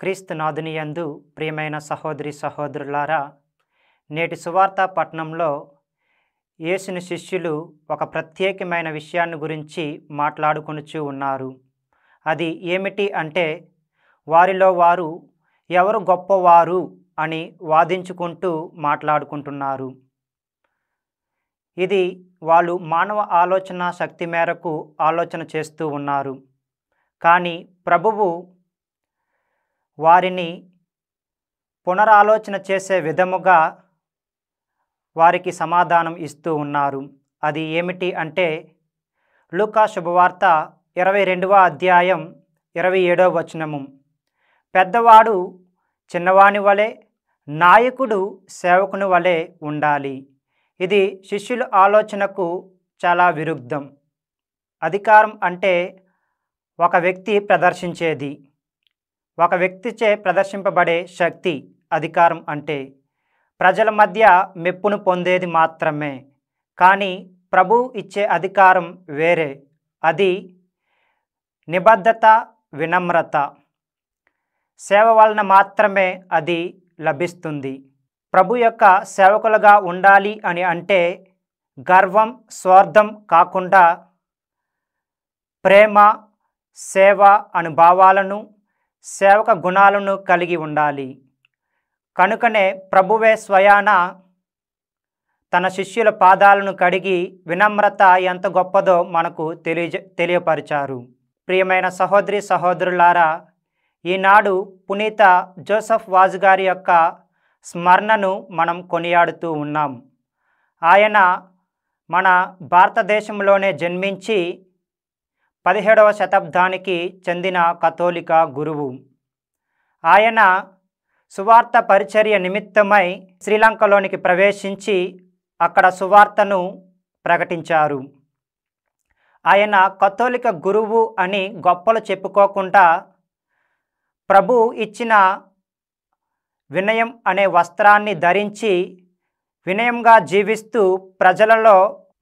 క్రీస్తునాథుని యందు ప్రియమైన సహోదరి సహోదరులారా, నేటి సువార్త పట్టణంలో యేసుని శిష్యులు ఒక ప్రత్యేకమైన విషయాన్ని గురించి మాట్లాడుకొనుచూ ఉన్నారు. అది ఏమిటి అంటే, వారిలో వారు ఎవరు గొప్పవారు అని వాదించుకుంటూ మాట్లాడుకుంటున్నారు. ఇది వాళ్ళు మానవ ఆలోచన శక్తి మేరకు ఆలోచన చేస్తూ ఉన్నారు. కానీ ప్రభువు వారిని పునరాలోచన చేసే విధముగా వారికి సమాధానం ఇస్తూ ఉన్నారు. అది ఏమిటి అంటే, లూకా శుభవార్త 22వ అధ్యాయం 27వ వచనము, పెద్దవాడు చిన్నవాని వలె, నాయకుడు సేవకుని వలె ఉండాలి. ఇది శిష్యుల ఆలోచనకు చాలా విరుద్ధం. అధికారం అంటే ఒక వ్యక్తి ప్రదర్శించేది, ఒక వ్యక్తిచే ప్రదర్శింపబడే శక్తి. అధికారం అంటే ప్రజల మధ్య మెప్పును పొందేది మాత్రమే. కానీ ప్రభు ఇచ్చే అధికారం వేరే. అది నిబద్ధత, వినమ్రత, సేవ వలన మాత్రమే అది లభిస్తుంది. ప్రభు యొక్క సేవకులుగా ఉండాలి అని అంటే గర్వం, స్వార్థం కాకుండా ప్రేమ, సేవ అను భావాలను, సేవక గుణాలను కలిగి ఉండాలి. కనుకనే ప్రభువే స్వయాన తన శిష్యుల పాదాలను కడిగి వినమ్రత ఎంత గొప్పదో మనకు తెలియపరిచారు. ప్రియమైన సహోదరి సహోదరులారా, ఈనాడు పునీత జోసెఫ్ వాజ్ గారి యొక్క స్మరణను మనం కొనియాడుతూ ఉన్నాం. ఆయన మన భారతదేశంలోనే జన్మించి 17వ శతాబ్దానికి చెందిన కథోలిక గురువు. ఆయన సువార్త పరిచర్య నిమిత్తమై శ్రీలంకలోనికి ప్రవేశించి అక్కడ సువార్తను ప్రకటించారు. ఆయన కథోలిక గురువు అని గొప్పలు చెప్పుకోకుండా ప్రభు ఇచ్చిన వినయం అనే వస్త్రాన్ని ధరించి వినయంగా జీవిస్తూ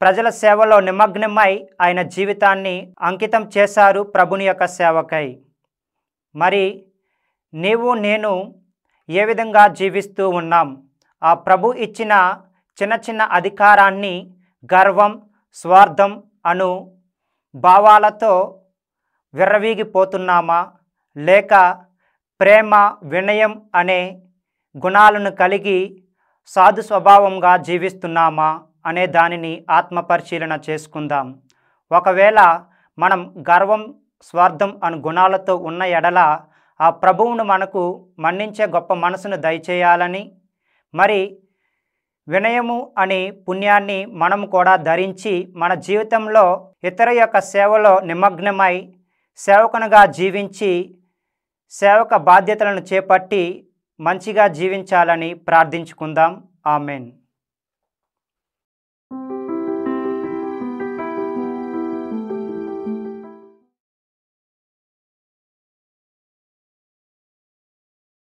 ప్రజల సేవలో నిమగ్నమై ఆయన జీవితాన్ని అంకితం చేశారు ప్రభుని యొక్క సేవకై. మరి నీవు నేను ఏ విధంగా జీవిస్తూ ఉన్నాం? ఆ ప్రభు ఇచ్చిన చిన్న చిన్న అధికారాన్ని గర్వం, స్వార్థం అను భావాలతో విర్రవీగిపోతున్నామా? లేక ప్రేమ, వినయం అనే గుణాలను కలిగి సాధు స్వభావంగా జీవిస్తున్నామా అనే దానిని ఆత్మపరిశీలన చేసుకుందాం. ఒకవేళ మనం గర్వం, స్వార్థం అను గుణాలతో ఉన్న ఎడల ఆ ప్రభువును మనకు మన్నించే గొప్ప మనసును దయచేయాలని, మరి వినయము అనే పుణ్యాన్ని మనము కూడా ధరించి మన జీవితంలో ఇతర యొక్క సేవలో నిమగ్నమై సేవకునిగా జీవించి సేవక బాధ్యతలను చేపట్టి మంచిగా జీవించాలని ప్రార్థించుకుందాం. ఆమెన్.